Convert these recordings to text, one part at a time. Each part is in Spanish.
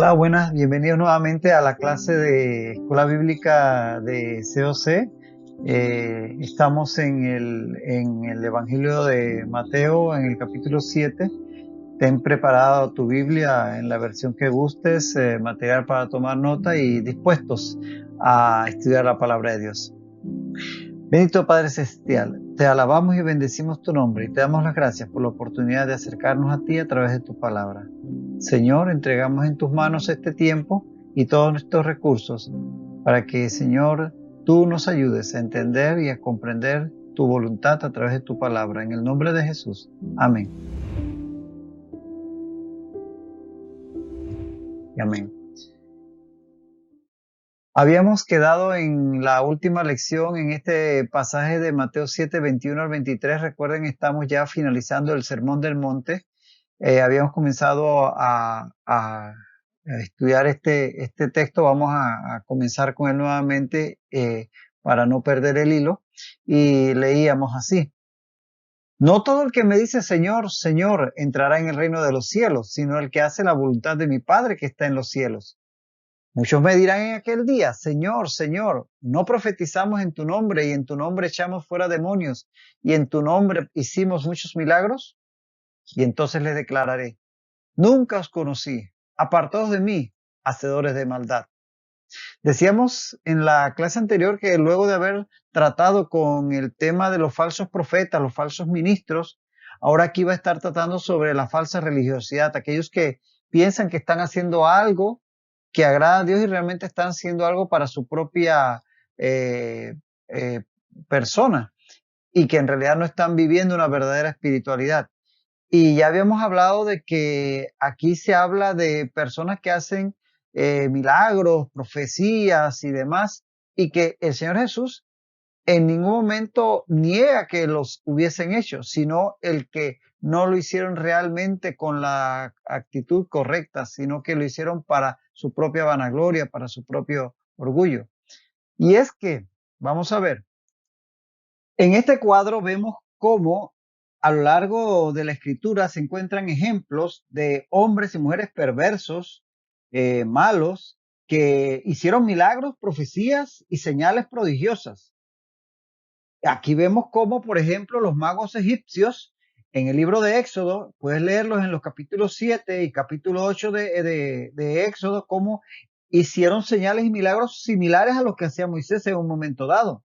Hola, buenas, bienvenidos nuevamente a la clase de Escuela Bíblica de COC. Estamos en el Evangelio de Mateo, en el capítulo 7. Ten preparado tu Biblia en la versión que gustes, material para tomar nota y dispuestos a estudiar la palabra de Dios. Bendito Padre Celestial, te alabamos y bendecimos tu nombre y te damos las gracias por la oportunidad de acercarnos a ti a través de tu palabra. Señor, entregamos en tus manos este tiempo y todos nuestros recursos para que, Señor, tú nos ayudes a entender y a comprender tu voluntad a través de tu palabra. En el nombre de Jesús. Amén. Y amén. Habíamos quedado en la última lección en este pasaje de Mateo 7, 21 al 23. Recuerden, estamos ya finalizando el Sermón del Monte. Habíamos comenzado a estudiar este texto. Vamos a comenzar con él nuevamente para no perder el hilo. Y leíamos así: No todo el que me dice Señor, Señor, entrará en el reino de los cielos, sino el que hace la voluntad de mi Padre que está en los cielos. Muchos me dirán en aquel día, Señor, Señor, ¿no profetizamos en tu nombre y en tu nombre echamos fuera demonios y en tu nombre hicimos muchos milagros? Y entonces les declararé: Nunca os conocí, apartados de mí, hacedores de maldad. Decíamos en la clase anterior que luego de haber tratado con el tema de los falsos profetas, los falsos ministros, ahora aquí va a estar tratando sobre la falsa religiosidad, aquellos que piensan que están haciendo algo que agrada a Dios y realmente están haciendo algo para su propia eh, eh, persona y que en realidad no están viviendo una verdadera espiritualidad. Y ya habíamos hablado de que aquí se habla de personas que hacen milagros, profecías y demás, y que el Señor Jesús en ningún momento niega que los hubiesen hecho, sino el que no lo hicieron realmente con la actitud correcta, sino que lo hicieron para su propia vanagloria, para su propio orgullo. Y es que, vamos a ver, en este cuadro vemos cómo a lo largo de la escritura se encuentran ejemplos de hombres y mujeres perversos, malos, que hicieron milagros, profecías y señales prodigiosas. Aquí vemos cómo, por ejemplo, los magos egipcios en el libro de Éxodo, puedes leerlos en los capítulos 7 y capítulo 8 de Éxodo, cómo hicieron señales y milagros similares a los que hacía Moisés en un momento dado.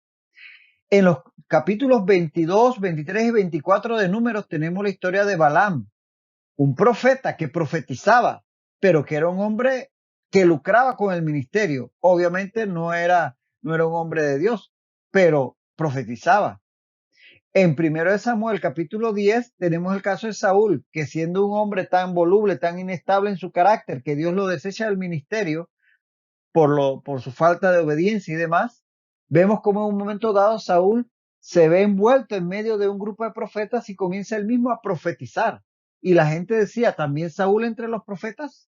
En los capítulos 22, 23 y 24 de Números tenemos la historia de Balaam, un profeta que profetizaba, pero que era un hombre que lucraba con el ministerio. Obviamente no era un hombre de Dios, pero profetizaba. En 1 Samuel capítulo 10 tenemos el caso de Saúl, que siendo un hombre tan voluble, tan inestable en su carácter, que Dios lo desecha del ministerio por su falta de obediencia y demás, vemos como en un momento dado Saúl se ve envuelto en medio de un grupo de profetas y comienza él mismo a profetizar. Y la gente decía, ¿también Saúl entre los profetas?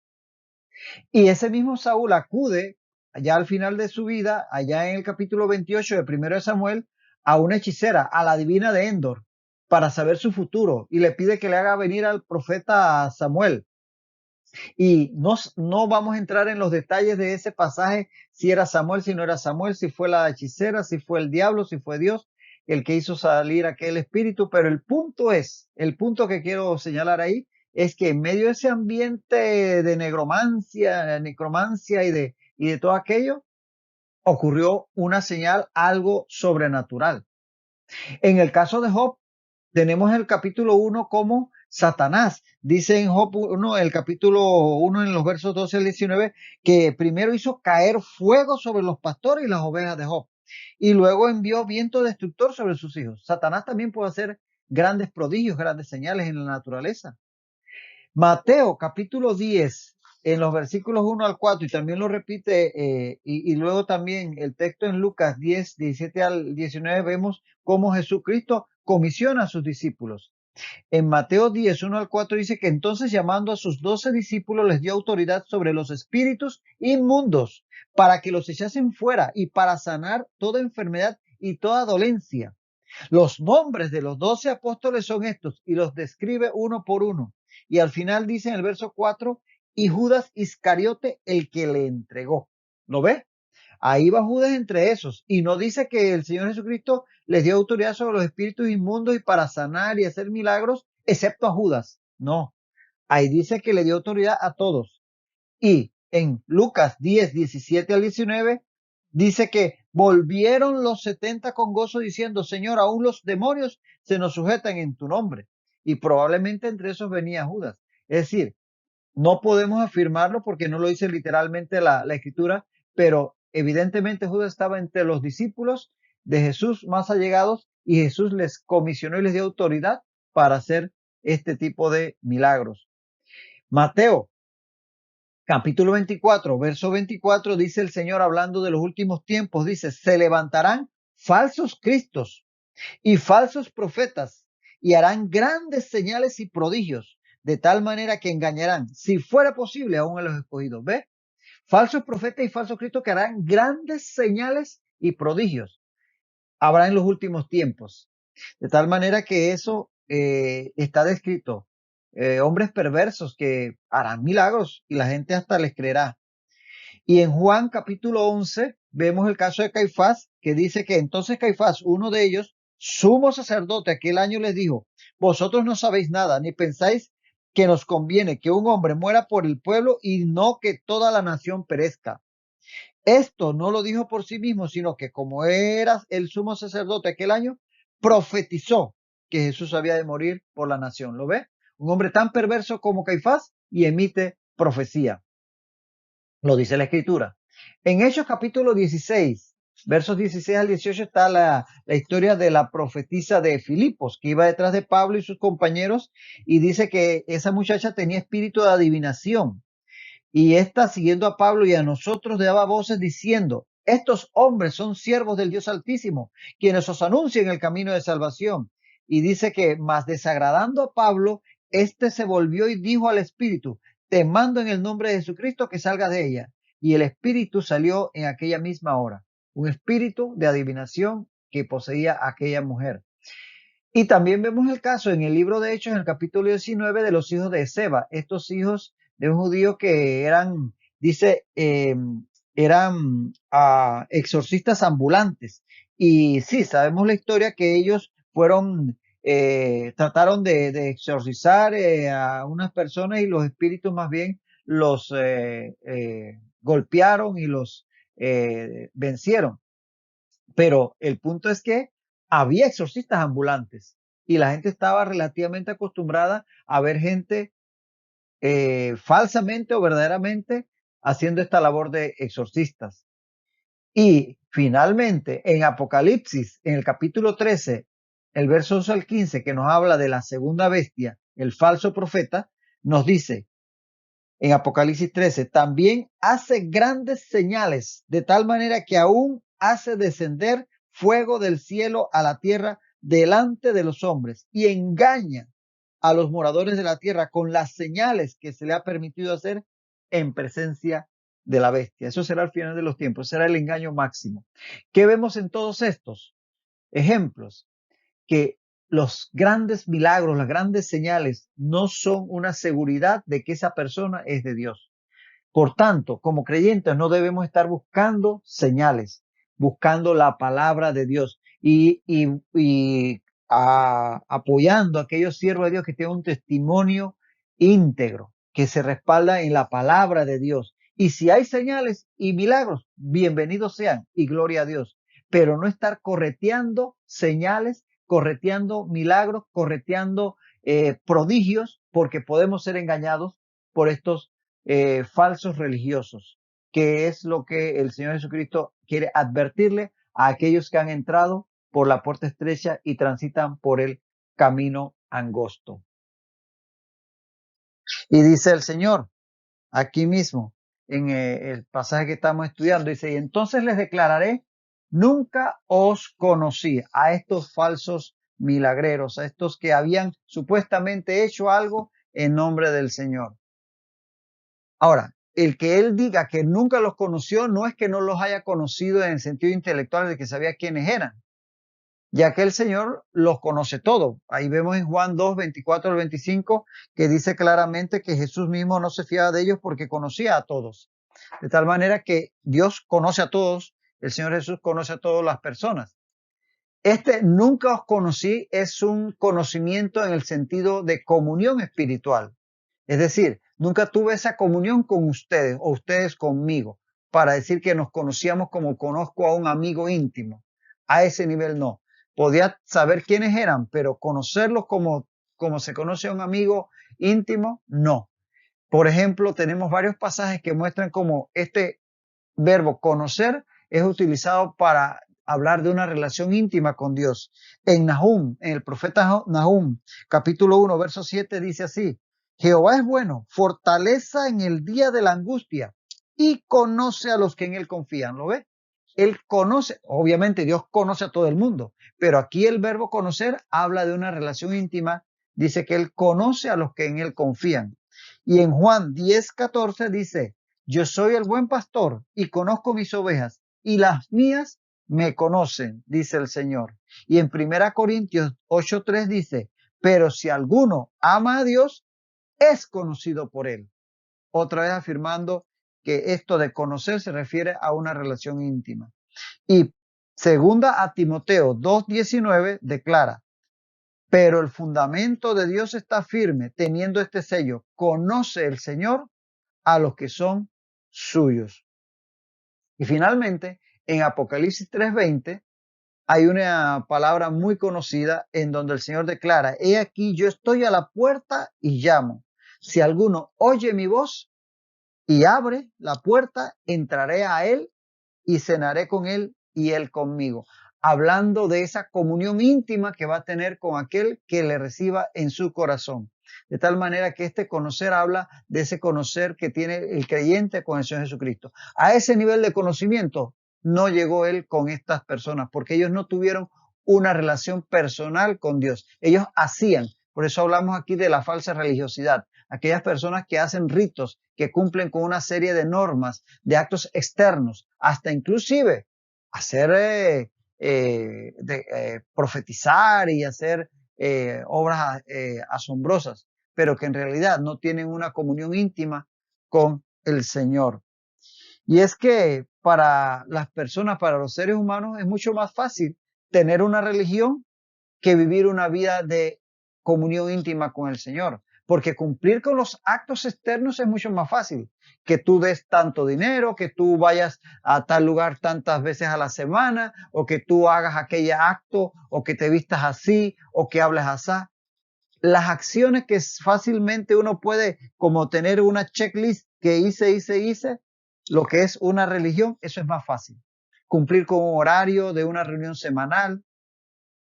Y ese mismo Saúl acude allá al final de su vida, allá en el capítulo 28 de 1 Samuel, a una hechicera, a la divina de Endor, para saber su futuro y le pide que le haga venir al profeta Samuel. Y no vamos a entrar en los detalles de ese pasaje, si era Samuel, si no era Samuel, si fue la hechicera, si fue el diablo, si fue Dios el que hizo salir aquel espíritu, pero el punto que quiero señalar ahí es que en medio de ese ambiente de necromancia y de todo aquello, ocurrió una señal, algo sobrenatural. En el caso de Job, tenemos el capítulo 1 como Satanás. Dice en Job 1, el capítulo 1, en los versos 12 al 19, que primero hizo caer fuego sobre los pastores y las ovejas de Job. Y luego envió viento destructor sobre sus hijos. Satanás también puede hacer grandes prodigios, grandes señales en la naturaleza. Mateo capítulo 10, en los versículos 1 al 4, y también lo repite, y luego también el texto en Lucas 10, 17 al 19, vemos cómo Jesucristo comisiona a sus discípulos. En Mateo 10, 1 al 4 dice que entonces, llamando a sus 12 discípulos, les dio autoridad sobre los espíritus inmundos para que los echasen fuera y para sanar toda enfermedad y toda dolencia. Los nombres de los 12 apóstoles son estos y los describe uno por uno. Y al final dice en el verso 4 y Judas Iscariote el que le entregó. ¿Lo ves? Ahí va Judas entre esos. Y no dice que el Señor Jesucristo les dio autoridad sobre los espíritus inmundos y para sanar y hacer milagros, excepto a Judas. No. Ahí dice que le dio autoridad a todos. Y en Lucas 10, 17 al 19, dice que volvieron los 70 con gozo diciendo, Señor, aún los demonios se nos sujetan en tu nombre. Y probablemente entre esos venía Judas. Es decir, no podemos afirmarlo porque no lo dice literalmente la escritura, pero evidentemente Judas estaba entre los discípulos de Jesús más allegados y Jesús les comisionó y les dio autoridad para hacer este tipo de milagros. Mateo capítulo 24, verso 24, dice el Señor hablando de los últimos tiempos, dice, se levantarán falsos cristos y falsos profetas y harán grandes señales y prodigios, de tal manera que engañarán, si fuera posible, aún a los escogidos. ¿Ve? Falsos profetas y falsos cristos que harán grandes señales y prodigios. Habrá en los últimos tiempos. De tal manera que eso está descrito. Hombres perversos que harán milagros y la gente hasta les creerá. Y en Juan capítulo 11 vemos el caso de Caifás, que dice que entonces Caifás, uno de ellos, sumo sacerdote, aquel año les dijo, vosotros no sabéis nada, ni pensáis que nos conviene que un hombre muera por el pueblo y no que toda la nación perezca. Esto no lo dijo por sí mismo, sino que como era el sumo sacerdote aquel año, profetizó que Jesús había de morir por la nación. ¿Lo ve? Un hombre tan perverso como Caifás y emite profecía. Lo dice la escritura. En Hechos capítulo 16, versos 16 al 18 está la historia de la profetisa de Filipos, que iba detrás de Pablo y sus compañeros, y dice que esa muchacha tenía espíritu de adivinación. Y esta, siguiendo a Pablo y a nosotros, daba voces diciendo, estos hombres son siervos del Dios Altísimo, quienes os anuncian el camino de salvación. Y dice que, más desagradando a Pablo, este se volvió y dijo al espíritu, te mando en el nombre de Jesucristo que salgas de ella. Y el espíritu salió en aquella misma hora. Un espíritu de adivinación que poseía a aquella mujer. Y también vemos el caso en el libro de Hechos, en el capítulo 19, de los hijos de Seba. Estos hijos de un judío que eran, dice, eran exorcistas ambulantes. Y sí, sabemos la historia que ellos fueron, trataron de exorcizar a unas personas y los espíritus más bien los golpearon y los vencieron. Pero el punto es que había exorcistas ambulantes y la gente estaba relativamente acostumbrada a ver gente falsamente o verdaderamente haciendo esta labor de exorcistas. Y finalmente, en Apocalipsis, en el capítulo 13, el verso 11 al 15, que nos habla de la segunda bestia, el falso profeta, nos dice en Apocalipsis 13, también hace grandes señales, de tal manera que aún hace descender fuego del cielo a la tierra delante de los hombres y engaña a los moradores de la tierra con las señales que se le ha permitido hacer en presencia de la bestia. Eso será al final de los tiempos, será el engaño máximo. ¿Qué vemos en todos estos ejemplos? Que los grandes milagros, las grandes señales no son una seguridad de que esa persona es de Dios. Por tanto, como creyentes no debemos estar buscando señales, buscando la palabra de Dios y apoyando a aquellos siervos de Dios que tienen un testimonio íntegro, que se respalda en la palabra de Dios. Y si hay señales y milagros, bienvenidos sean y gloria a Dios. Pero no estar correteando señales, correteando milagros, correteando prodigios, porque podemos ser engañados por estos falsos religiosos, que es lo que el Señor Jesucristo quiere advertirle a aquellos que han entrado por la puerta estrecha y transitan por el camino angosto. Y dice el Señor, aquí mismo, en el pasaje que estamos estudiando, dice, y entonces les declararé, nunca os conocí a estos falsos milagreros, a estos que habían supuestamente hecho algo en nombre del Señor. Ahora, el que él diga que nunca los conoció no es que no los haya conocido en el sentido intelectual de que sabía quiénes eran, ya que el Señor los conoce todo. Ahí vemos en Juan 2, 24 al 25, que dice claramente que Jesús mismo no se fiaba de ellos porque conocía a todos. De tal manera que Dios conoce a todos, el Señor Jesús conoce a todas las personas. Este nunca os conocí es un conocimiento en el sentido de comunión espiritual. Es decir, nunca tuve esa comunión con ustedes o ustedes conmigo para decir que nos conocíamos como conozco a un amigo íntimo. A ese nivel no. Podía saber quiénes eran, pero conocerlos como se conoce a un amigo íntimo, no. Por ejemplo, tenemos varios pasajes que muestran cómo este verbo conocer es utilizado para hablar de una relación íntima con Dios. En Nahum, en el profeta Nahum, capítulo 1, verso 7, dice así: Jehová es bueno, fortaleza en el día de la angustia y conoce a los que en él confían. ¿Lo ve? Él conoce, obviamente Dios conoce a todo el mundo, pero aquí el verbo conocer habla de una relación íntima. Dice que él conoce a los que en él confían. Y en Juan 10:14 dice: yo soy el buen pastor y conozco mis ovejas y las mías me conocen, dice el Señor. Y en 1 Corintios 8:3 dice: pero si alguno ama a Dios, es conocido por él. Otra vez afirmando que esto de conocer se refiere a una relación íntima. Y segunda a Timoteo 2:19 declara: pero el fundamento de Dios está firme, teniendo este sello: conoce el Señor a los que son suyos. Y finalmente, en Apocalipsis 3:20, hay una palabra muy conocida en donde el Señor declara: he aquí, yo estoy a la puerta y llamo. Si alguno oye mi voz y abre la puerta, entraré a él y cenaré con él y él conmigo. Hablando de esa comunión íntima que va a tener con aquel que le reciba en su corazón. De tal manera que este conocer habla de ese conocer que tiene el creyente con el Señor Jesucristo. A ese nivel de conocimiento no llegó él con estas personas, porque ellos no tuvieron una relación personal con Dios. Ellos hacían. Por eso hablamos aquí de la falsa religiosidad. Aquellas personas que hacen ritos, que cumplen con una serie de normas, de actos externos, hasta inclusive hacer, profetizar y hacer obras asombrosas, pero que en realidad no tienen una comunión íntima con el Señor. Y es que para las personas, para los seres humanos, es mucho más fácil tener una religión que vivir una vida de comunión íntima con el Señor. Porque cumplir con los actos externos es mucho más fácil. Que tú des tanto dinero, que tú vayas a tal lugar tantas veces a la semana, o que tú hagas aquel acto, o que te vistas así, o que hables así. Las acciones que fácilmente uno puede como tener una checklist que hice, lo que es una religión, eso es más fácil. Cumplir con un horario de una reunión semanal,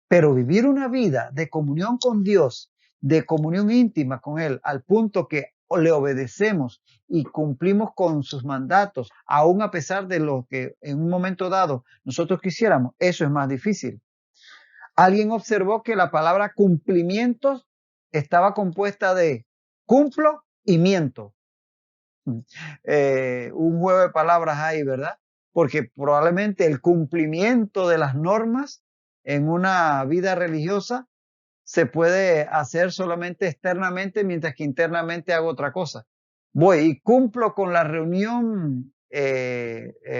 pero vivir una vida de comunión con Dios, de comunión íntima con Él, al punto que le obedecemos y cumplimos con sus mandatos, aun a pesar de lo que en un momento dado nosotros quisiéramos, eso es más difícil. Alguien observó que la palabra cumplimientos estaba compuesta de cumplo y miento. Un juego de palabras ahí, ¿verdad? Porque probablemente el cumplimiento de las normas en una vida religiosa se puede hacer solamente externamente, mientras que internamente hago otra cosa. Voy y cumplo con la reunión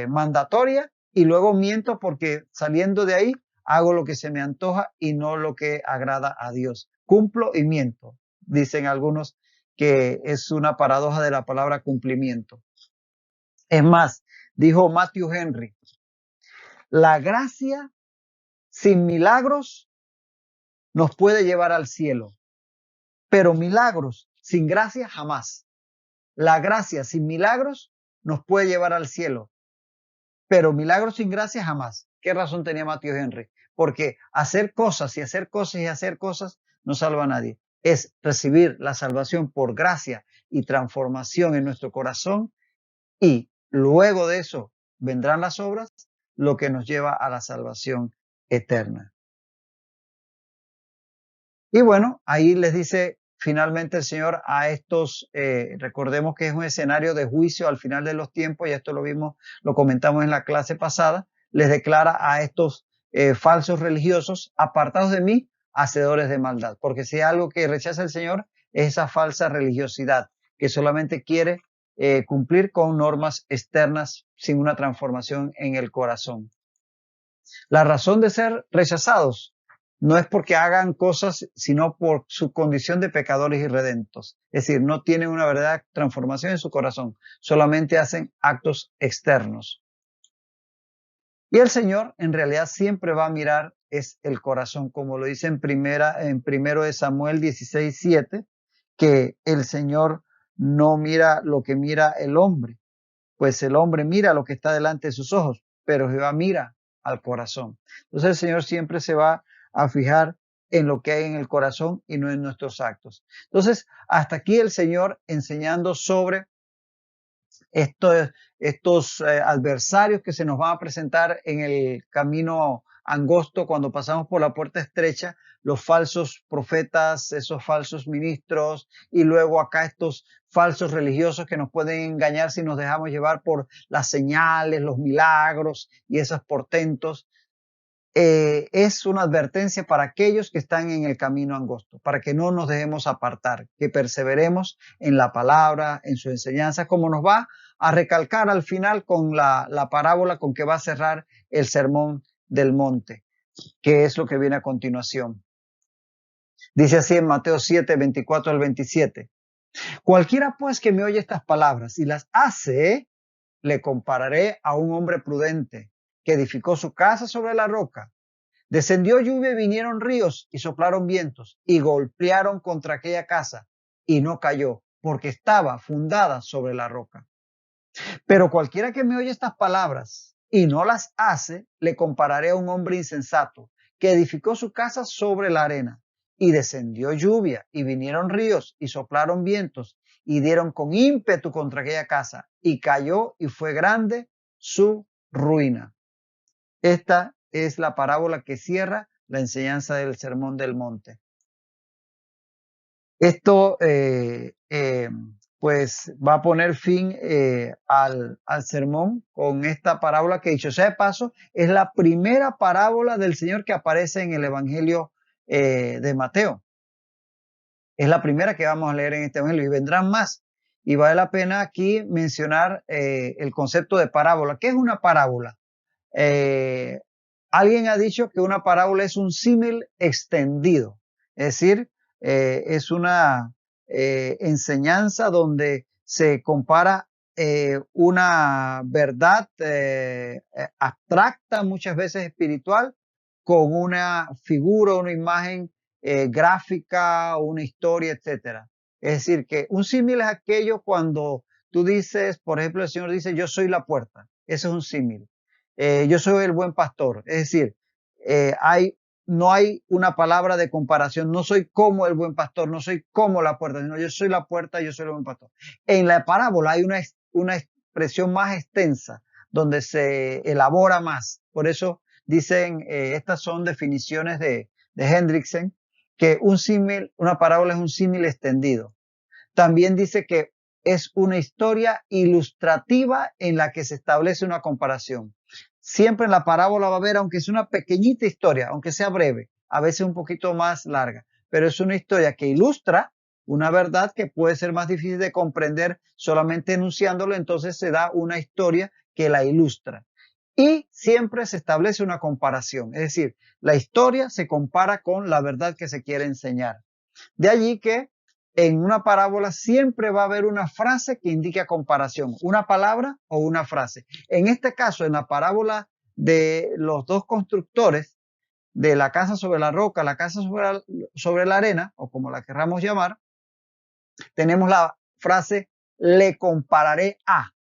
mandatoria y luego miento porque saliendo de ahí hago lo que se me antoja y no lo que agrada a Dios. Cumplo y miento, dicen algunos que es una paradoja de la palabra cumplimiento. Es más, dijo Matthew Henry, la gracia sin milagros nos puede llevar al cielo, pero milagros sin gracia jamás. La gracia sin milagros nos puede llevar al cielo, pero milagros sin gracia jamás. ¿Qué razón tenía Matthew Henry? Porque hacer cosas y hacer cosas y hacer cosas no salva a nadie. Es recibir la salvación por gracia y transformación en nuestro corazón, y luego de eso vendrán las obras, lo que nos lleva a la salvación eterna. Y bueno, ahí les dice finalmente el Señor a estos, recordemos que es un escenario de juicio al final de los tiempos, y esto lo vimos, lo comentamos en la clase pasada, les declara a estos falsos religiosos, apartados de mí, hacedores de maldad. Porque si hay algo que rechaza el Señor, es esa falsa religiosidad, que solamente quiere cumplir con normas externas sin una transformación en el corazón. La razón de ser rechazados no es porque hagan cosas, sino por su condición de pecadores irredentos. Es decir, no tienen una verdadera transformación en su corazón, solamente hacen actos externos. Y el Señor en realidad siempre va a mirar es el corazón, como lo dice en primero de Samuel 16:7, que el Señor no mira lo que mira el hombre, pues el hombre mira lo que está delante de sus ojos, pero Jehová mira al corazón. Entonces el Señor siempre se va a fijar en lo que hay en el corazón y no en nuestros actos. Entonces, hasta aquí el Señor enseñando sobre estos adversarios que se nos van a presentar en el camino angosto cuando pasamos por la puerta estrecha, los falsos profetas, esos falsos ministros y luego acá estos falsos religiosos que nos pueden engañar si nos dejamos llevar por las señales, los milagros y esos portentos. Es una advertencia para aquellos que están en el camino angosto, para que no nos dejemos apartar, que perseveremos en la palabra, en su enseñanza, como nos va a recalcar al final con la parábola con que va a cerrar el sermón del monte, que es lo que viene a continuación. Dice así en Mateo 7, 24 al 27. Cualquiera pues que me oye estas palabras y las hace, le compararé a un hombre prudente que edificó su casa sobre la roca. Descendió lluvia y vinieron ríos y soplaron vientos y golpearon contra aquella casa y no cayó porque estaba fundada sobre la roca. Pero cualquiera que me oye estas palabras y no las hace, le compararé a un hombre insensato que edificó su casa sobre la arena y descendió lluvia y vinieron ríos y soplaron vientos y dieron con ímpetu contra aquella casa y cayó y fue grande su ruina. Esta es la parábola que cierra la enseñanza del Sermón del Monte. Esto pues va a poner fin al sermón con esta parábola que, dicho sea de paso, es la primera parábola del Señor que aparece en el Evangelio de Mateo. Es la primera que vamos a leer en este Evangelio y vendrán más. Y vale la pena aquí mencionar el concepto de parábola. ¿Qué es una parábola? Alguien ha dicho que una parábola es un símil extendido, es decir, es una enseñanza donde se compara una verdad abstracta, muchas veces espiritual, con una figura, una imagen gráfica, una historia, etcétera. Es decir, que un símil es aquello cuando tú dices, por ejemplo, el Señor dice, yo soy la puerta. Ese es un símil. Yo soy el buen pastor. Es decir, no hay una palabra de comparación. No soy como el buen pastor, no soy como la puerta, sino yo soy la puerta, yo soy el buen pastor. En la parábola hay una expresión más extensa, donde se elabora más. Por eso dicen, estas son definiciones de Hendrickson, que una parábola es un símil extendido. También dice que es una historia ilustrativa en la que se establece una comparación. Siempre en la parábola va a haber, aunque sea una pequeñita historia, aunque sea breve, a veces un poquito más larga, pero es una historia que ilustra una verdad que puede ser más difícil de comprender solamente enunciándolo, entonces se da una historia que la ilustra. Y siempre se establece una comparación, es decir, la historia se compara con la verdad que se quiere enseñar. De allí que en una parábola siempre va a haber una frase que indique comparación, una palabra o una frase. En este caso, en la parábola de los dos constructores, de la casa sobre la roca, la casa sobre la arena, o como la querramos llamar, tenemos la frase, le compararé a.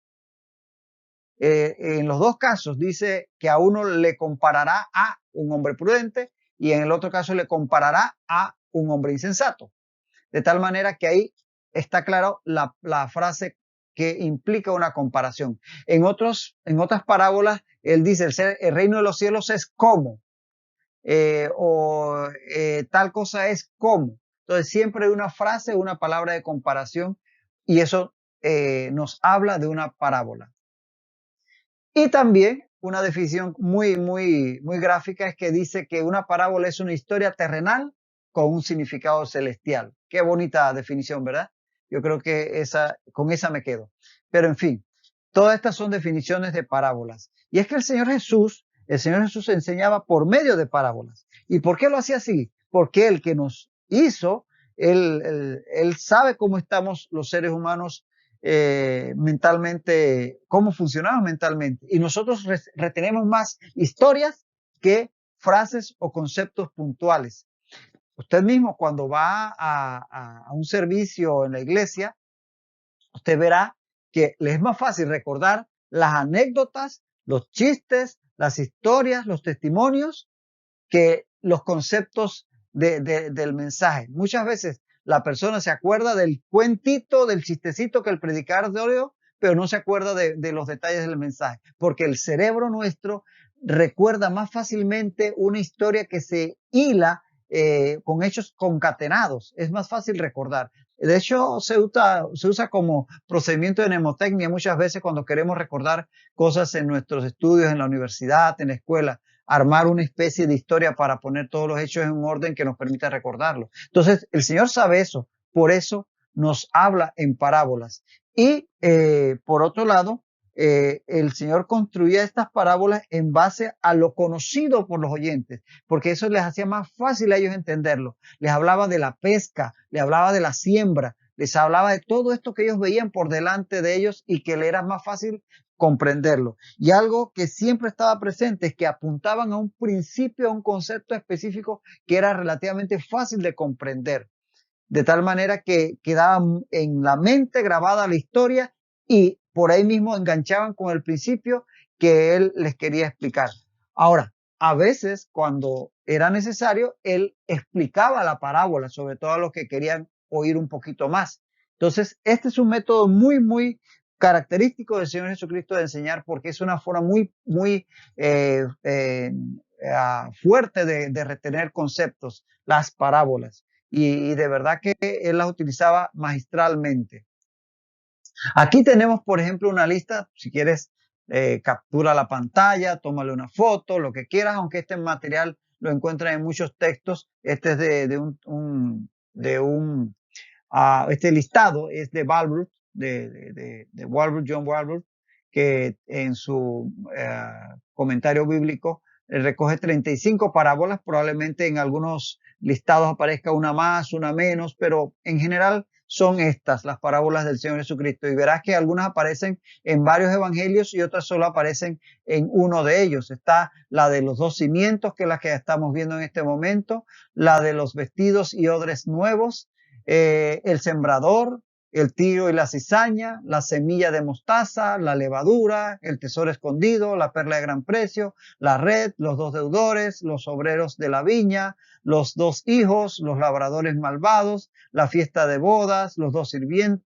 En los dos casos dice que a uno le comparará a un hombre prudente y en el otro caso le comparará a un hombre insensato. De tal manera que ahí está claro la frase que implica una comparación. En otras parábolas, él dice, el reino de los cielos es como, tal cosa es como. Entonces siempre hay una frase, una palabra de comparación y eso nos habla de una parábola. Y también una definición muy gráfica, es que dice que una parábola es una historia terrenal con un significado celestial. Qué bonita definición, ¿verdad? Yo creo que con esa me quedo. Pero en fin, todas estas son definiciones de parábolas. Y es que el Señor Jesús enseñaba por medio de parábolas. ¿Y por qué lo hacía así? Porque el que nos hizo, él sabe cómo estamos los seres humanos mentalmente, cómo funcionamos mentalmente. Y nosotros retenemos más historias que frases o conceptos puntuales. Usted mismo cuando va a un servicio en la iglesia, usted verá que le es más fácil recordar las anécdotas, los chistes, las historias, los testimonios, que los conceptos del mensaje. Muchas veces la persona se acuerda del cuentito, del chistecito que el predicador dio, pero no se acuerda de los detalles del mensaje, porque el cerebro nuestro recuerda más fácilmente una historia que se hila con hechos concatenados. Es más fácil recordar. De hecho, se usa como procedimiento de mnemotecnia muchas veces cuando queremos recordar cosas en nuestros estudios, en la universidad, en la escuela, armar una especie de historia para poner todos los hechos en un orden que nos permita recordarlo. Entonces, el Señor sabe eso, por eso nos habla en parábolas. Y por otro lado, el Señor construía estas parábolas en base a lo conocido por los oyentes, porque eso les hacía más fácil a ellos entenderlo. Les hablaba de la pesca, les hablaba de la siembra, les hablaba de todo esto que ellos veían por delante de ellos y que le era más fácil comprenderlo. Y algo que siempre estaba presente es que apuntaban a un principio, a un concepto específico que era relativamente fácil de comprender, de tal manera que quedaba en la mente grabada la historia y por ahí mismo enganchaban con el principio que él les quería explicar. Ahora, a veces cuando era necesario, él explicaba la parábola, sobre todo a los que querían oír un poquito más. Entonces, este es un método muy característico del Señor Jesucristo de enseñar, porque es una forma muy fuerte de retener conceptos, las parábolas. Y de verdad que él las utilizaba magistralmente. Aquí tenemos, por ejemplo, una lista. Si quieres, captura la pantalla, tómale una foto, lo que quieras, aunque este material lo encuentras en muchos textos. Este es este listado es de Walbrook, de Walbrook, John Walbrook, que en su comentario bíblico recoge 35 parábolas. Probablemente en algunos listados aparezca una más, una menos, pero en general son estas las parábolas del Señor Jesucristo. Y verás que algunas aparecen en varios evangelios y otras solo aparecen en uno de ellos. Está la de los dos cimientos, que es la que estamos viendo en este momento, la de los vestidos y odres nuevos, el sembrador, el tiro y la cizaña, la semilla de mostaza, la levadura, el tesoro escondido, la perla de gran precio, la red, los dos deudores, los obreros de la viña, los dos hijos, los labradores malvados, la fiesta de bodas, los dos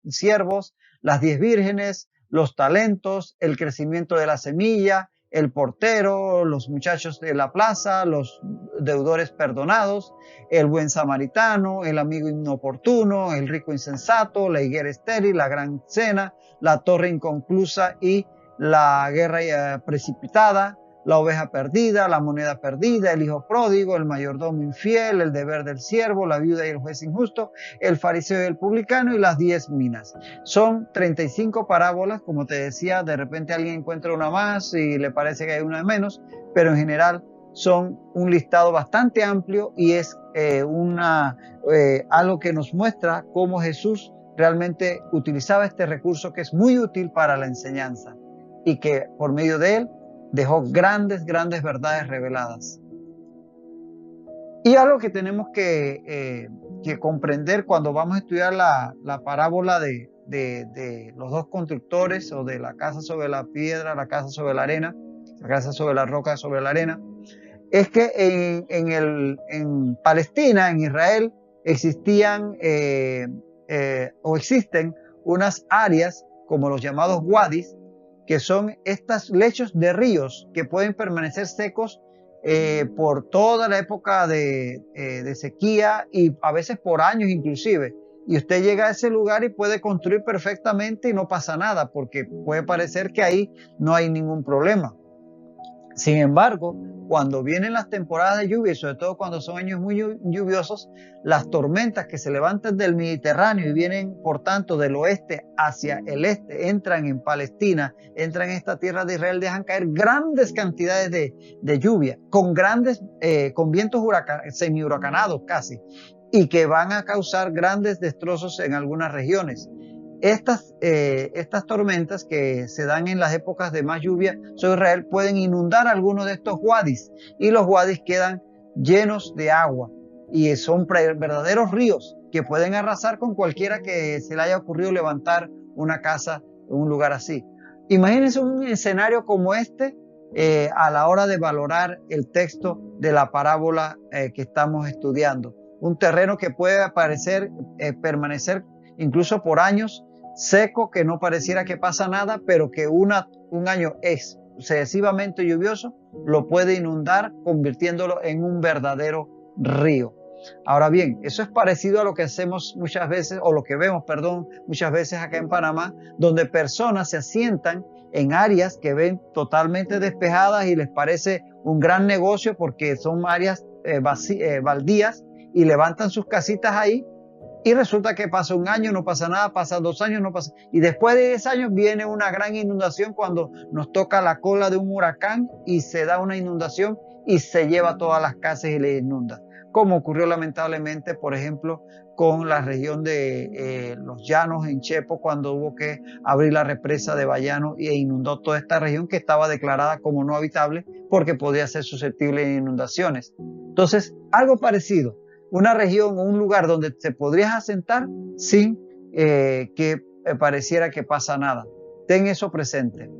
siervos, las 10 vírgenes, los talentos, el crecimiento de la semilla, el portero, los muchachos de la plaza, los deudores perdonados, el buen samaritano, el amigo inoportuno, el rico insensato, la higuera estéril, la gran cena, la torre inconclusa y la guerra precipitada, la oveja perdida, la moneda perdida, el hijo pródigo, el mayordomo infiel, el deber del siervo, la viuda y el juez injusto, el fariseo y el publicano y las 10 minas. Son 35 parábolas, como te decía, de repente alguien encuentra una más y le parece que hay una de menos, pero en general son un listado bastante amplio y es algo que nos muestra cómo Jesús realmente utilizaba este recurso que es muy útil para la enseñanza y que por medio de él dejó grandes verdades reveladas. Y algo que tenemos que comprender cuando vamos a estudiar la parábola de los dos constructores, o de la casa sobre la piedra, la casa sobre la arena, la casa sobre la roca, sobre la arena, es que en Palestina, en Israel, existían o existen unas áreas como los llamados wadis, que son estos lechos de ríos que pueden permanecer secos por toda la época de sequía y a veces por años inclusive. Y usted llega a ese lugar y puede construir perfectamente y no pasa nada, porque puede parecer que ahí no hay ningún problema. Sin embargo, cuando vienen las temporadas de lluvia, y sobre todo cuando son años muy lluviosos, las tormentas que se levantan del Mediterráneo y vienen, por tanto, del oeste hacia el este, entran en Palestina, entran en esta tierra de Israel, dejan caer grandes cantidades de lluvia, con vientos semi-huracanados casi, y que van a causar grandes destrozos en algunas regiones. Estas tormentas que se dan en las épocas de más lluvia sobre Israel pueden inundar algunos de estos wadis, y los wadis quedan llenos de agua y son verdaderos ríos que pueden arrasar con cualquiera que se le haya ocurrido levantar una casa en un lugar así. Imagínense un escenario como este a la hora de valorar el texto de la parábola que estamos estudiando. Un terreno que puede permanecer incluso por años seco, que no pareciera que pasa nada, pero que un año excesivamente lluvioso lo puede inundar, convirtiéndolo en un verdadero río. Ahora bien, eso es parecido a lo que hacemos muchas veces, o lo que vemos, muchas veces acá en Panamá, donde personas se asientan en áreas que ven totalmente despejadas y les parece un gran negocio porque son áreas baldías, y levantan sus casitas ahí. Y resulta que pasa un año, no pasa nada, pasan 2 años, no pasa. Y después de 10 años viene una gran inundación cuando nos toca la cola de un huracán y se da una inundación y se lleva todas las casas y le inunda. Como ocurrió lamentablemente, por ejemplo, con la región de los Llanos en Chepo, cuando hubo que abrir la represa de Bayano e inundó toda esta región que estaba declarada como no habitable porque podía ser susceptible de inundaciones. Entonces, algo parecido. Una región o un lugar donde te podrías asentar sin que pareciera que pasa nada. Ten eso presente.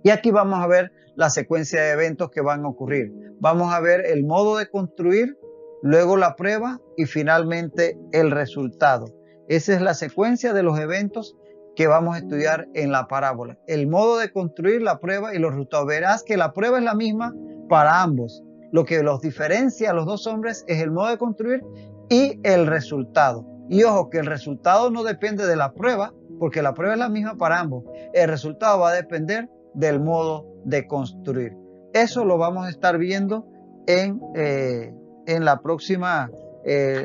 Y aquí vamos a ver la secuencia de eventos que van a ocurrir. Vamos a ver el modo de construir, luego la prueba y finalmente el resultado. Esa es la secuencia de los eventos que vamos a estudiar en la parábola. El modo de construir, la prueba y los resultados. Verás que la prueba es la misma para ambos. Lo que los diferencia a los dos hombres es el modo de construir y el resultado. Y ojo, que el resultado no depende de la prueba, porque la prueba es la misma para ambos. El resultado va a depender del modo de construir. Eso lo vamos a estar viendo en la próxima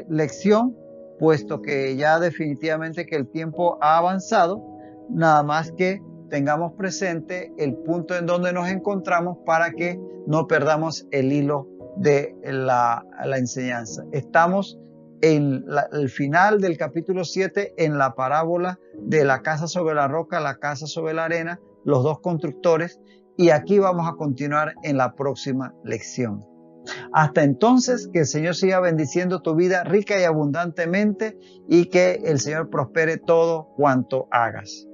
lección, puesto que ya definitivamente que el tiempo ha avanzado. Nada más que tengamos presente el punto en donde nos encontramos para que no perdamos el hilo de la enseñanza. Estamos en el final del capítulo 7, en la parábola de la casa sobre la roca, la casa sobre la arena, los dos constructores, y aquí vamos a continuar en la próxima lección. Hasta entonces, que el Señor siga bendiciendo tu vida rica y abundantemente, y que el Señor prospere todo cuanto hagas.